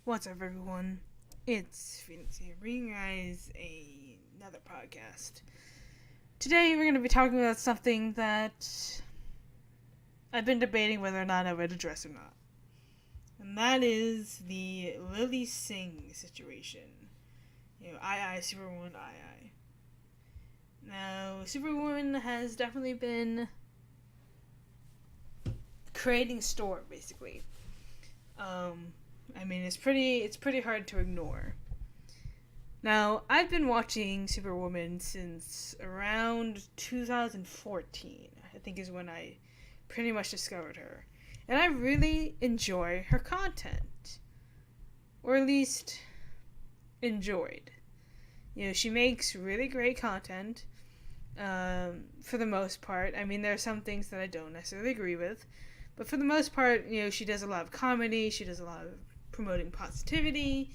What's up, everyone? It's Phoenix here, bringing you guys another podcast. Today, we're going to be talking about something that I've been debating whether or not I would address or not. And that is the Lilly Singh situation. Superwoman, II. Now, Superwoman has definitely been creating a storm, basically. It's pretty hard to ignore. Now, I've been watching Superwoman since around 2014, I think is when I pretty much discovered her. And I really enjoy her content. Or at least, enjoyed. She makes really great content, for the most part. There are some things that I don't necessarily agree with. But for the most part, she does a lot of comedy, she does a lot of promoting positivity,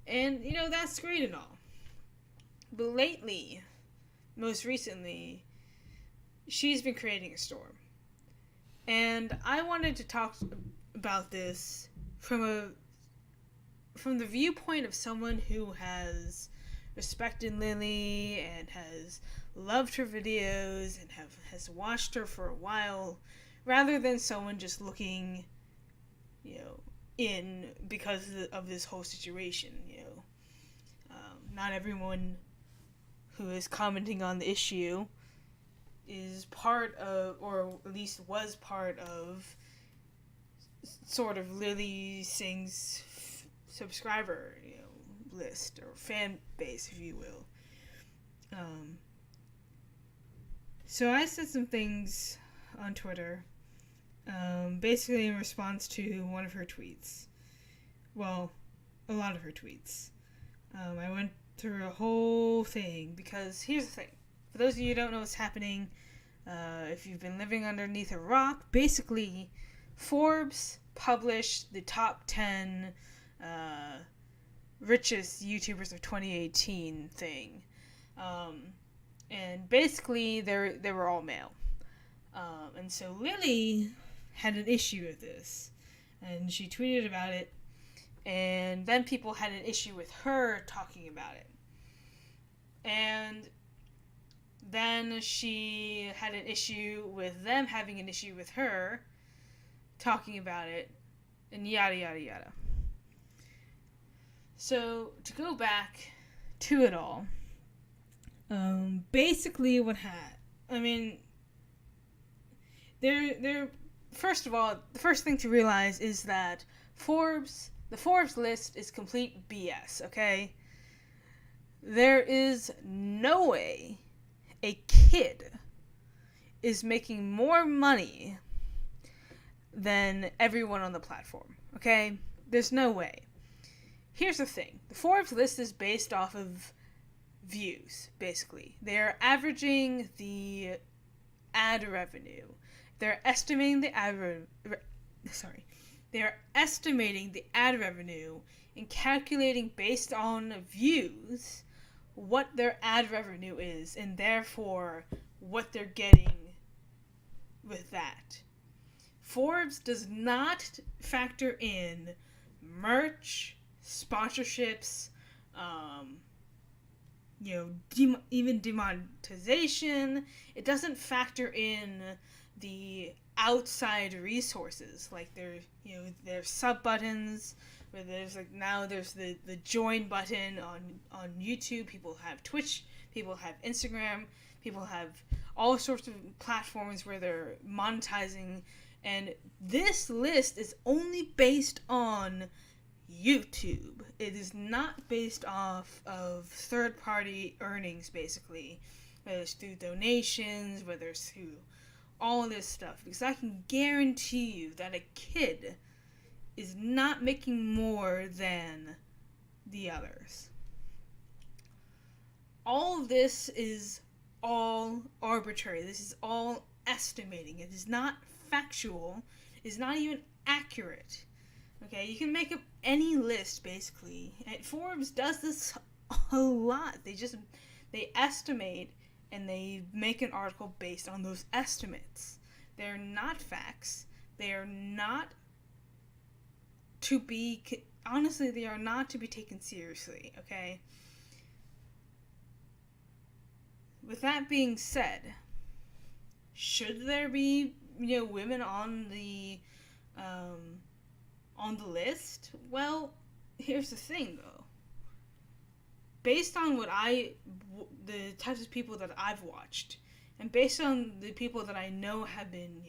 and, that's great and all. But lately, most recently, she's been creating a storm. And I wanted to talk about this from the viewpoint of someone who has respected Lilly and has loved her videos and has watched her for a while, rather than someone just looking, in because of this whole situation. Not everyone who is commenting on the issue is part of, or at least was part of, sort of Lilly Singh's subscriber, list or fan base, if you will. So I said some things on Twitter, basically in response to one of her tweets. Well, a lot of her tweets. I went through a whole thing because here's the thing. For those of you who don't know what's happening, if you've been living underneath a rock, basically Forbes published the top 10 richest YouTubers of 2018 thing. And basically they were all male. And so Lilly had an issue with this, and she tweeted about it, and then people had an issue with her talking about it. And then she had an issue with them having an issue with her talking about it, and yada yada yada. So, to go back to it all, basically what first of all, the first thing to realize is that the Forbes list is complete BS, okay? There is no way a kid is making more money than everyone on the platform, okay? There's no way. Here's the thing. The Forbes list is based off of views, basically. They're averaging the ad revenue. They're estimating the ad revenue and calculating based on views what their ad revenue is, and therefore what they're getting with that. Forbes does not factor in merch, sponsorships, even demonetization. It doesn't factor in the outside resources, like their sub buttons, where there's the join button on YouTube. People have Twitch, people have Instagram, people have all sorts of platforms where they're monetizing, and this list is only based on YouTube. It is not based off of third-party earnings, basically, whether it's through donations, whether it's through all this stuff, because I can guarantee you that a kid is not making more than the others. All of this is all arbitrary. This is all estimating. It is not factual. It is not even accurate. Okay, you can make up any list, basically. And Forbes does this a lot. They estimate, and they make an article based on those estimates. They're not facts. They are not to be honestly, they are not to be taken seriously, okay? With that being said, should there be, women on the list? Well, here's the thing, though. Based on the types of people that I've watched, and based on the people that I know have been,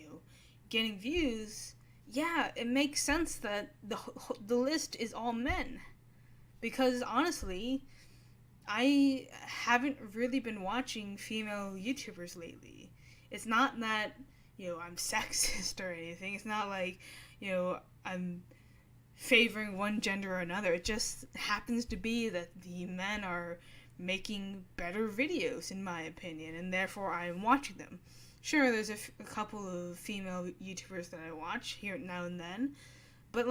getting views, yeah, it makes sense that the list is all men. Because honestly, I haven't really been watching female YouTubers lately. It's not that, I'm sexist or anything. It's not like, I'm favoring one gender or another. It just happens to be that the men are making better videos, in my opinion, and therefore I'm watching them. Sure, there's a couple of female YouTubers that I watch here now and then, but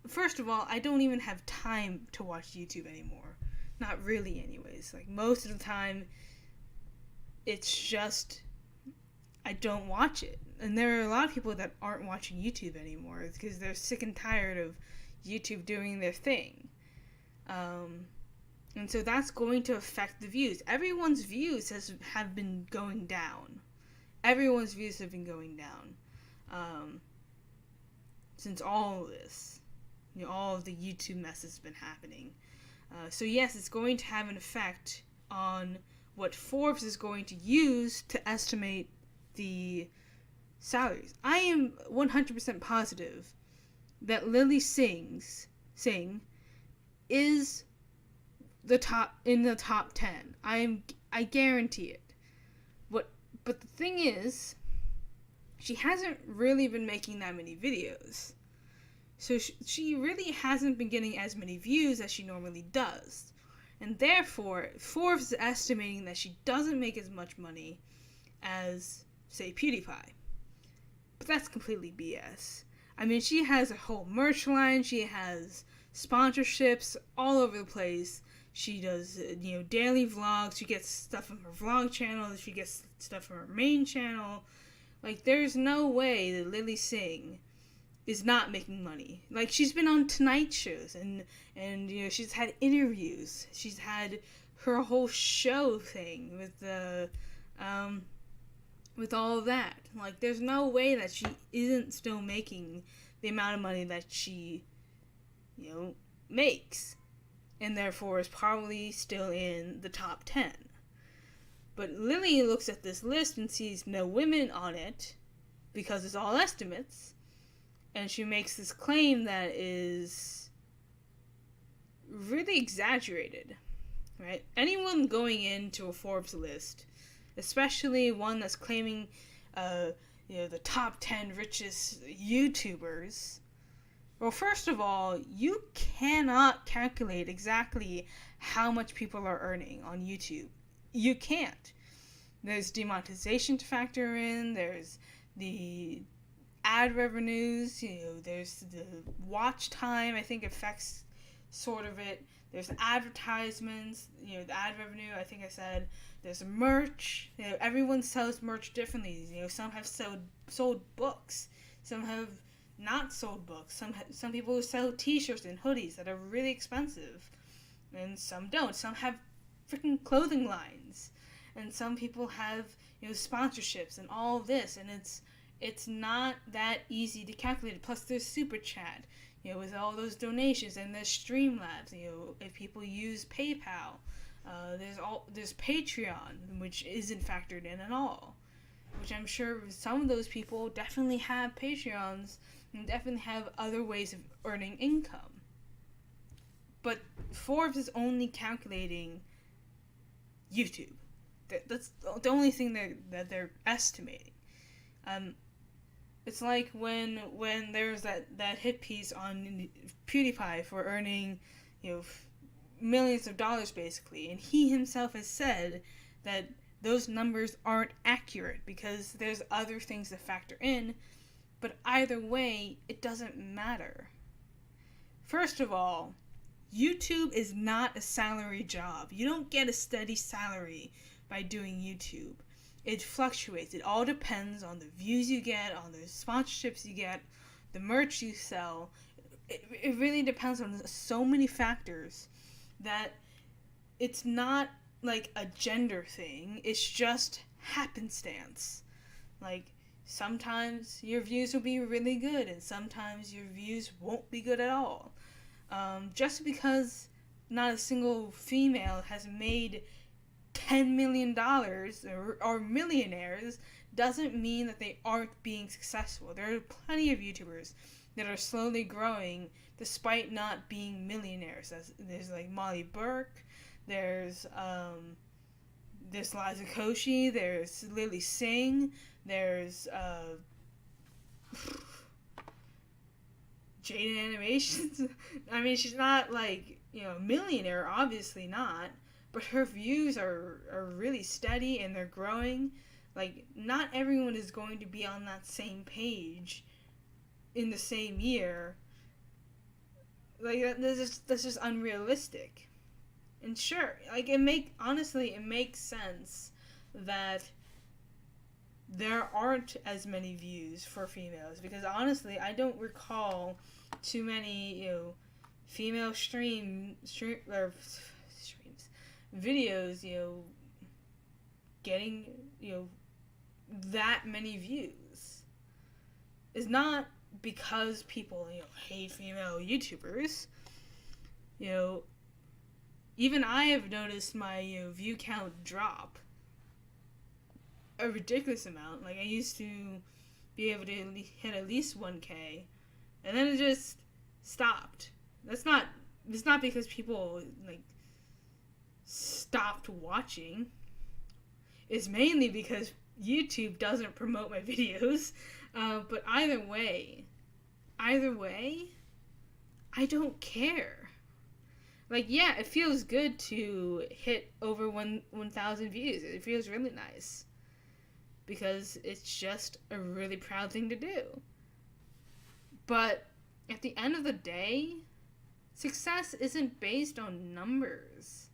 first of all, I don't even have time to watch YouTube anymore. Not really, anyways. Like, most of the time, it's just I don't watch it. And there are a lot of people that aren't watching YouTube anymore because they're sick and tired of YouTube doing their thing. And so that's going to affect the views. Everyone's views have been going down. Everyone's views have been going down since all of this. All of the YouTube mess has been happening. So yes, it's going to have an effect on what Forbes is going to use to estimate the salaries. I am 100% positive that Lilly Singh is in the top 10. I guarantee it. But the thing is, she hasn't really been making that many videos. So she really hasn't been getting as many views as she normally does. And therefore, Forbes is estimating that she doesn't make as much money as, say, PewDiePie. But that's completely BS. I mean, she has a whole merch line. She has sponsorships all over the place. She does, daily vlogs. She gets stuff from her vlog channel. She gets stuff from her main channel. Like, there's no way that Lilly Singh is not making money. Like, she's been on Tonight shows and she's had interviews. She's had her whole show thing with all of that. Like, there's no way that she isn't still making the amount of money that she, makes. And therefore is probably still in the top 10. But Lilly looks at this list and sees no women on it because it's all estimates. And she makes this claim that is really exaggerated, right? Anyone going into a Forbes list, especially one that's claiming, the top 10 richest YouTubers, well, first of all, you cannot calculate exactly how much people are earning on YouTube. You can't. There's demonetization to factor in. There's the ad revenues. There's the watch time, I think affects sort of it. There's advertisements, the ad revenue, I think I said. There's merch. Everyone sells merch differently. Some have sold books. Some have not sold books. Some people sell t-shirts and hoodies that are really expensive, and some don't. Some have freaking clothing lines, and some people have sponsorships and all of this, and it's not that easy to calculate. Plus there's super chat, with all those donations, and there's Streamlabs, if people use PayPal. There's Patreon, which isn't factored in at all, which I'm sure some of those people definitely have Patreons and definitely have other ways of earning income. But Forbes is only calculating YouTube. That's the only thing that they're estimating. It's like when there's that hit piece on PewDiePie for earning, millions of dollars basically, and he himself has said that those numbers aren't accurate because there's other things that factor in, but either way, it doesn't matter. First of all, YouTube is not a salary job. You don't get a steady salary by doing YouTube. It fluctuates. It all depends on the views you get, on the sponsorships you get, the merch you sell. it really depends on so many factors that it's not like a gender thing. It's just happenstance. Like, sometimes your views will be really good, and sometimes your views won't be good at all. Just because not a single female has made $10 million or millionaires doesn't mean that they aren't being successful. There are plenty of YouTubers that are slowly growing despite not being millionaires. There's like Molly Burke, there's Liza Koshy, there's Lilly Singh, there's Jaded Animations. I mean, she's not like, a millionaire, obviously not, but her views are really steady and they're growing. Like, not everyone is going to be on that same page in the same year. Like, that's just unrealistic. And sure, like, it makes sense that there aren't as many views for females, because honestly, I don't recall too many, female streams, videos, getting, that many views. It's not because people, hate female YouTubers. Even I have noticed my, view count drop a ridiculous amount. Like, I used to be able to hit at least 1K, and then it just stopped. It's not because people, like, stopped watching. It's mainly because YouTube doesn't promote my videos. But either way, I don't care. Like, yeah, it feels good to hit over 1,000 views. It feels really nice, because it's just a really proud thing to do. But at the end of the day, success isn't based on numbers.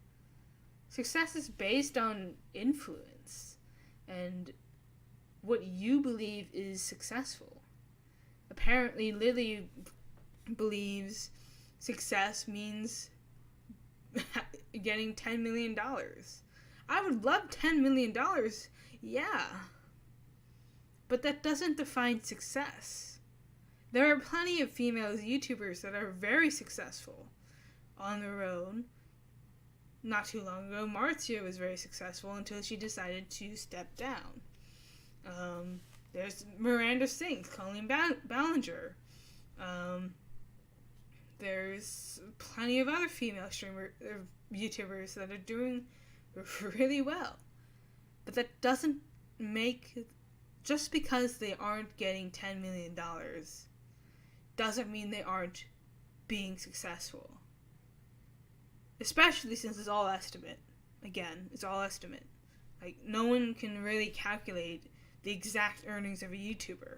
Success is based on influence and what you believe is successful. Apparently, Lilly believes success means getting $10 million. I would love $10 million, yeah. But that doesn't define success. There are plenty of female YouTubers that are very successful on their own. Not too long ago, Marcia was very successful until she decided to step down. There's Miranda Sings, Colleen Ballinger. There's plenty of other female YouTubers that are doing really well. But that doesn't make... Just because they aren't getting $10 million doesn't mean they aren't being successful. Especially since it's all estimate. Again, it's all estimate. Like, no one can really calculate the exact earnings of a YouTuber.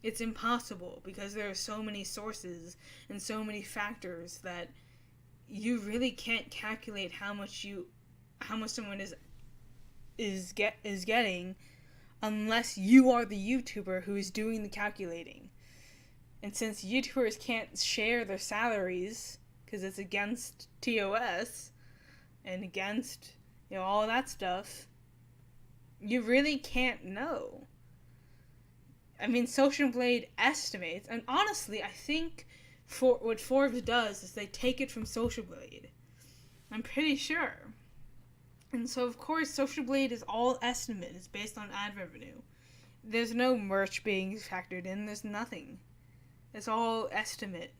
It's impossible, because there are so many sources and so many factors that you really can't calculate how much someone is getting unless you are the YouTuber who is doing the calculating. And since YouTubers can't share their salaries because it's against TOS and against, all that stuff, you really can't know. I mean, Social Blade estimates, and honestly, I think what Forbes does is they take it from Social Blade. I'm pretty sure. And so, of course, Social Blade is all estimate. It's based on ad revenue. There's no merch being factored in. There's nothing. It's all estimate.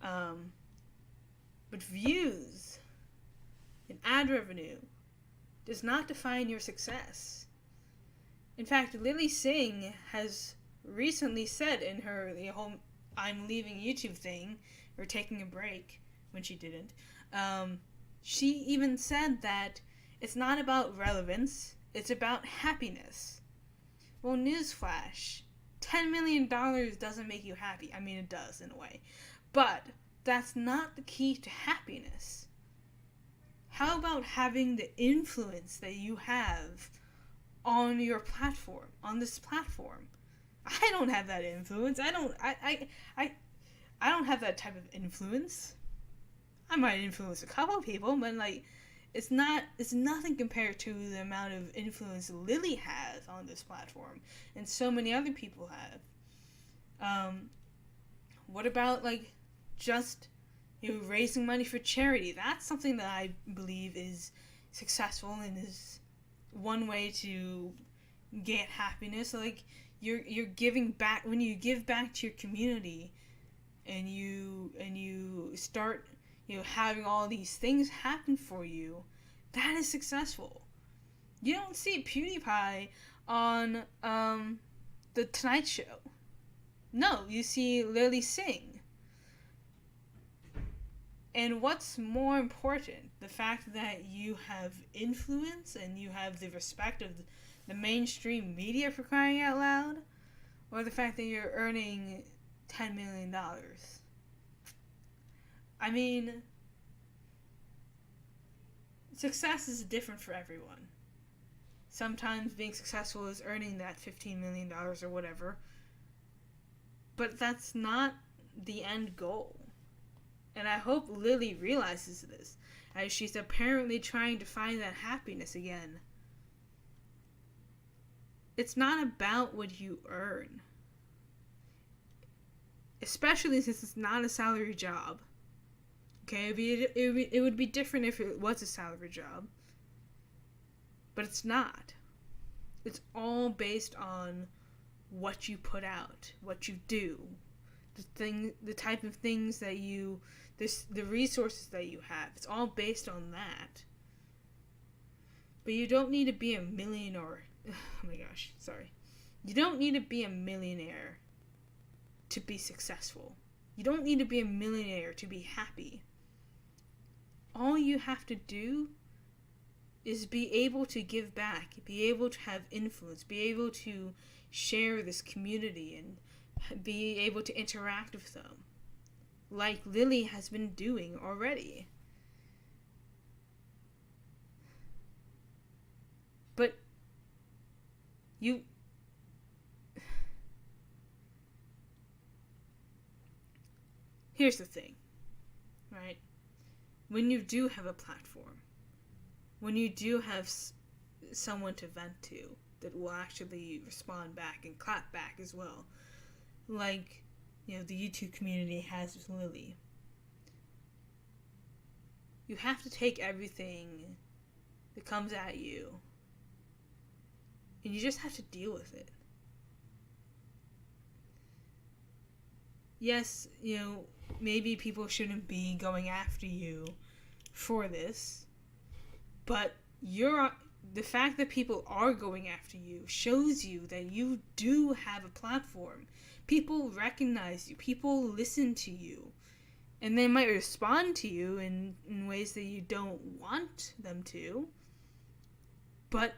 But views and ad revenue does not define your success. In fact, Lilly Singh has recently said in her whole I'm leaving YouTube thing, or taking a break, when she didn't, she even said that it's not about relevance, it's about happiness. Well, newsflash, $10 million doesn't make you happy. I mean, it does in a way. But that's not the key to happiness. How about having the influence that you have on your platform, on this platform? I don't have that influence. I don't have that type of influence. I might influence a couple of people, but like, it's nothing compared to the amount of influence Lilly has on this platform, and so many other people have. What about like just raising money for charity? That's something that I believe is successful and is one way to get happiness. Like you're giving back. When you give back to your community, and you start having all these things happen for you, that is successful. You don't see PewDiePie on the Tonight Show. No, you see Lilly Singh. And what's more important, the fact that you have influence and you have the respect of the mainstream media, for crying out loud, or the fact that you're earning $10 million? I mean, success is different for everyone. Sometimes being successful is earning that $15 million or whatever, but that's not the end goal. And I hope Lilly realizes this, as she's apparently trying to find that happiness again. It's not about what you earn, especially since it's not a salary job. Okay, it would be different if it was a salary job, but it's not. It's all based on what you put out, what you do, the type of things that the resources that you have. It's all based on that. But you don't need to be a millionaire. Oh my gosh, sorry. You don't need to be a millionaire to be successful. You don't need to be a millionaire to be happy. All you have to do is be able to give back, be able to have influence, be able to share this community and be able to interact with them, like Lilly has been doing already. But here's the thing, right? When you do have a platform, when you do have someone to vent to that will actually respond back and clap back as well, like the YouTube community has with Lilly, you have to take everything that comes at you and you just have to deal with it. Yes, maybe people shouldn't be going after you for this, but the fact that people are going after you shows you that you do have a platform. People recognize you, people listen to you, and they might respond to you in ways that you don't want them to, but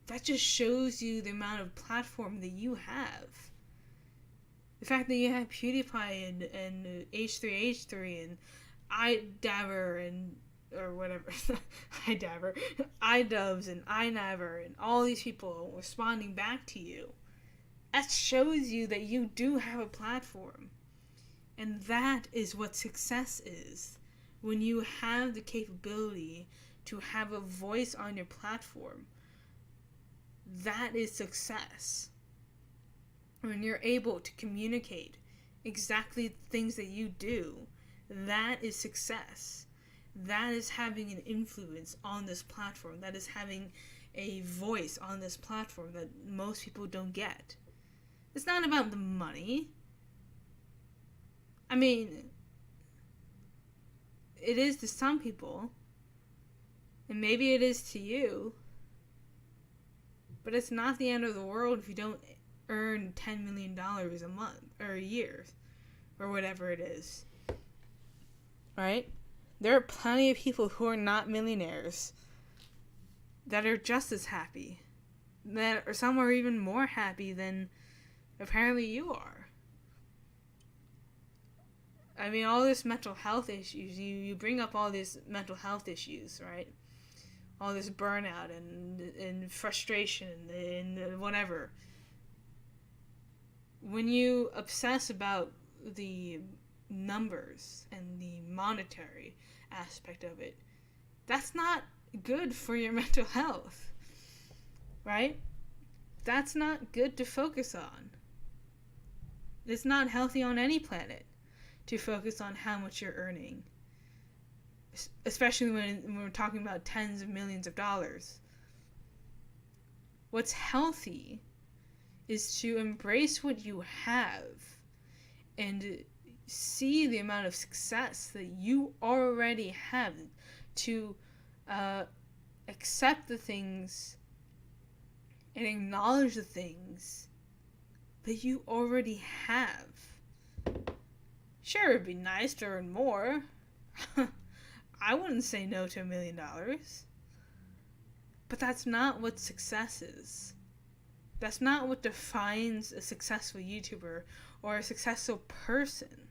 that just shows you the amount of platform that you have. The fact that you have PewDiePie and H3H3 and iDabber and or whatever, iDabber, iDubbbz and iNabber and all these people responding back to you, that shows you that you do have a platform. And that is what success is. When you have the capability to have a voice on your platform, that is success. When you're able to communicate exactly the things that you do, that is success. That is having an influence on this platform. That is having a voice on this platform that most people don't get. It's not about the money. I mean, it is to some people, and maybe it is to you, but it's not the end of the world if you don't earn $10 million a month or a year or whatever it is. Right? There are plenty of people who are not millionaires that are just as happy, or some are even more happy than apparently you are. I mean, all this mental health issues, you bring up all these mental health issues, right? All this burnout and frustration and whatever. When you obsess about the numbers and the monetary aspect of it, that's not good for your mental health, right? That's not good to focus on. It's not healthy on any planet to focus on how much you're earning, especially when we're talking about tens of millions of dollars. What's healthy is to embrace what you have and see the amount of success that you already have, to accept the things and acknowledge the things that you already have. Sure, it'd be nice to earn more. I wouldn't say no to $1 million. But that's not what success is. That's not what defines a successful YouTuber or a successful person.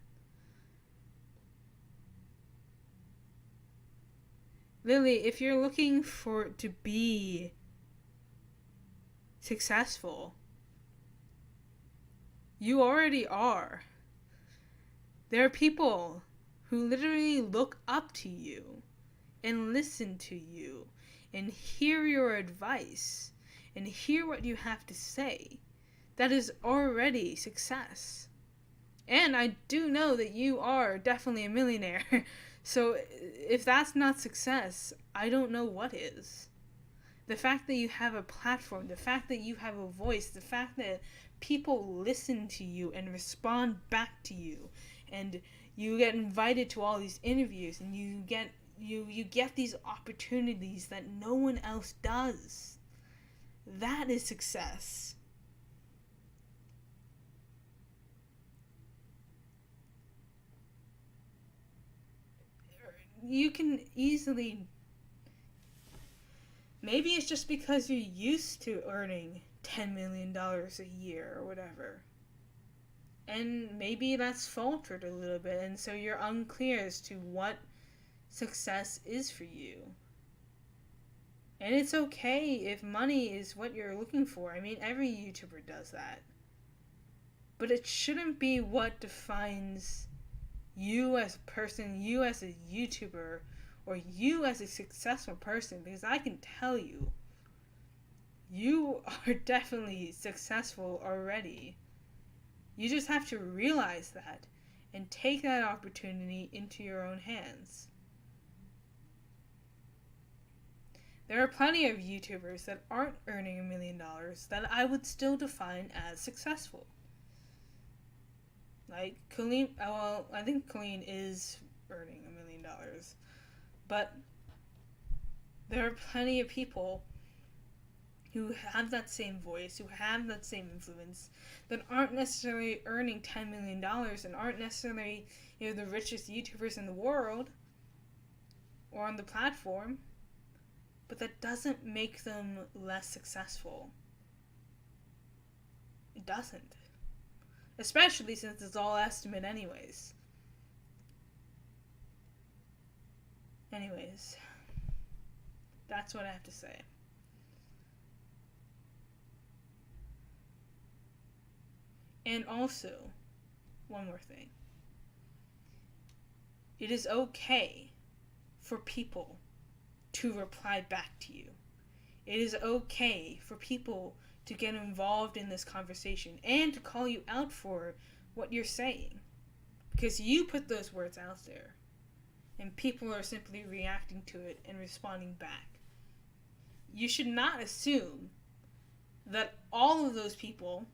Lily, if you're looking to be successful, you already are. There are people who literally look up to you and listen to you and hear your advice and hear what you have to say. That is already success. And I do know that you are definitely a millionaire. So if that's not success, I don't know what is. The fact that you have a platform, the fact that you have a voice, the fact that people listen to you and respond back to you, and you get invited to all these interviews, and you get these opportunities that no one else does. That is success. You can easily... Maybe it's just because you're used to earning $10 million a year or whatever. And maybe that's faltered a little bit, and so you're unclear as to what success is for you. And it's okay if money is what you're looking for. I mean, every YouTuber does that. But it shouldn't be what defines you as a person, you as a YouTuber, or you as a successful person, because I can tell you, you are definitely successful already. You just have to realize that and take that opportunity into your own hands. There are plenty of YouTubers that aren't earning $1 million that I would still define as successful. Like Colleen, well, I think Colleen is earning $1 million. But there are plenty of people who have that same voice, who have that same influence, that aren't necessarily earning $10 million and aren't necessarily, the richest YouTubers in the world or on the platform, but that doesn't make them less successful. It doesn't. Especially since it's all estimate anyways. Anyways, that's what I have to say. And also, one more thing. It is okay for people to reply back to you. It is okay for people to get involved in this conversation and to call you out for what you're saying. Because you put those words out there. And people are simply reacting to it and responding back. You should not assume that all of those people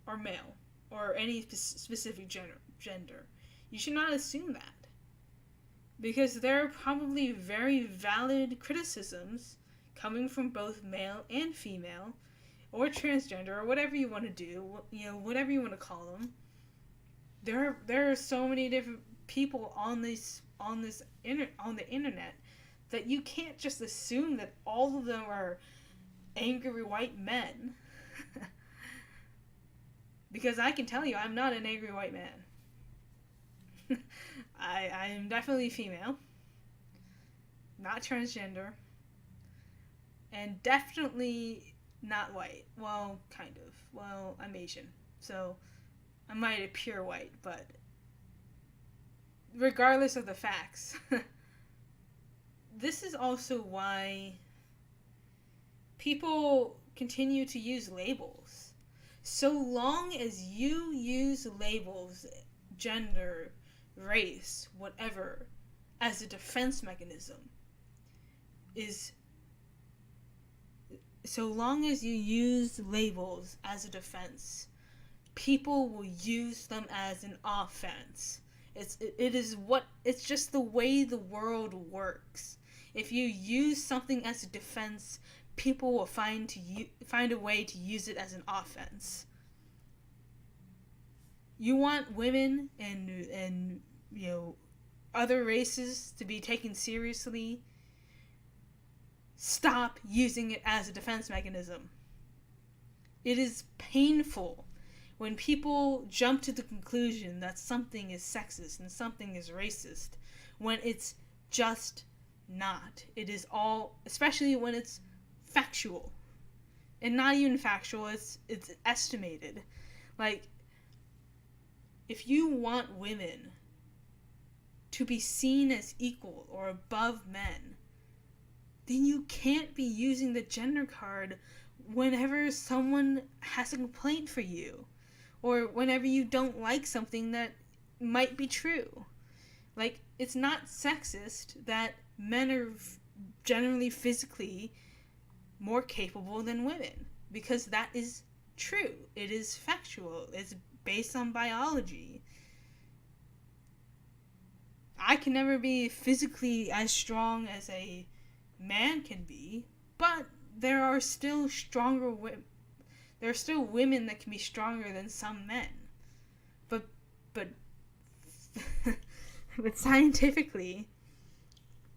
are male or any specific gender. You should not assume that. Because there are probably very valid criticisms coming from both male and female, or transgender, or whatever you want to do, whatever you want to call them. There are so many different people on the internet that you can't just assume that all of them are angry white men. Because I can tell you, I'm not an angry white man. I am definitely female, not transgender, and definitely not white. Well, kind of. Well, I'm Asian, so I might appear white, but regardless of the facts, this is also why people continue to use labels. So long as you use labels, gender, race, whatever, as a defense mechanism, so long as you use labels as a defense, people will use them as an offense. It's just the way the world works. If you use something as a defense, people will find a way to use it as an offense. You want women and other races to be taken seriously. Stop using it as a defense mechanism. It is painful when people jump to the conclusion that something is sexist and something is racist when it's just not. It is all, especially when it's factual. And not even factual, it's estimated. Like, if you want women to be seen as equal or above men, then you can't be using the gender card whenever someone has a complaint for you, or whenever you don't like something that might be true. Like, it's not sexist that men are generally physically more capable than women, because that is true. It is factual. It's based on biology. I can never be physically as strong as a man can be, but there are still there are still women that can be stronger than some men. But but scientifically,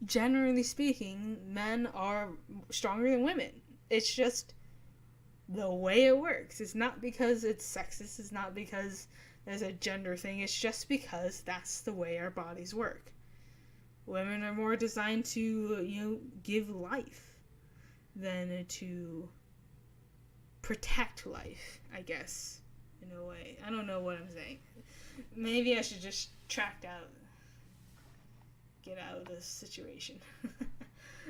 generally speaking, men are stronger than women. It's just the way it works. It's not because it's sexist. It's not because there's a gender thing. It's just because that's the way our bodies work. Women are more designed to, give life than to protect life, I guess, in a way. I don't know what I'm saying. Maybe I should just get out of this situation.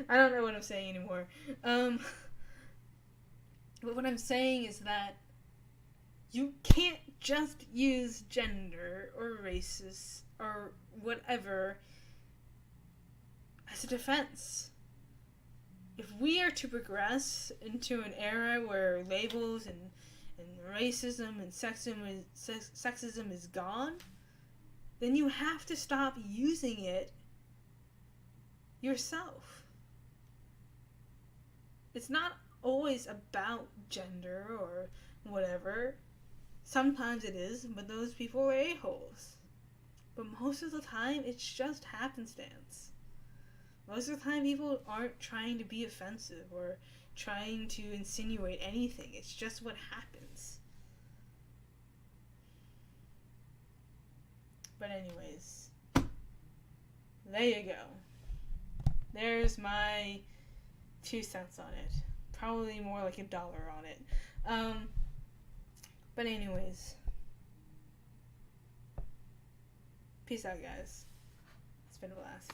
I don't know what I'm saying anymore. But what I'm saying is that you can't just use gender or racist or whatever as a defense. If we are to progress into an era where labels and racism and sexism is gone, then you have to stop using it yourself. It's not always about gender or whatever. Sometimes it is, but those people are a-holes. But most of the time, it's just happenstance. Most of the time, people aren't trying to be offensive or trying to insinuate anything. It's just what happens. But anyways, there you go. There's my 2 cents on it. Probably more like $1 on it. But anyways, peace out, guys. It's been a blast.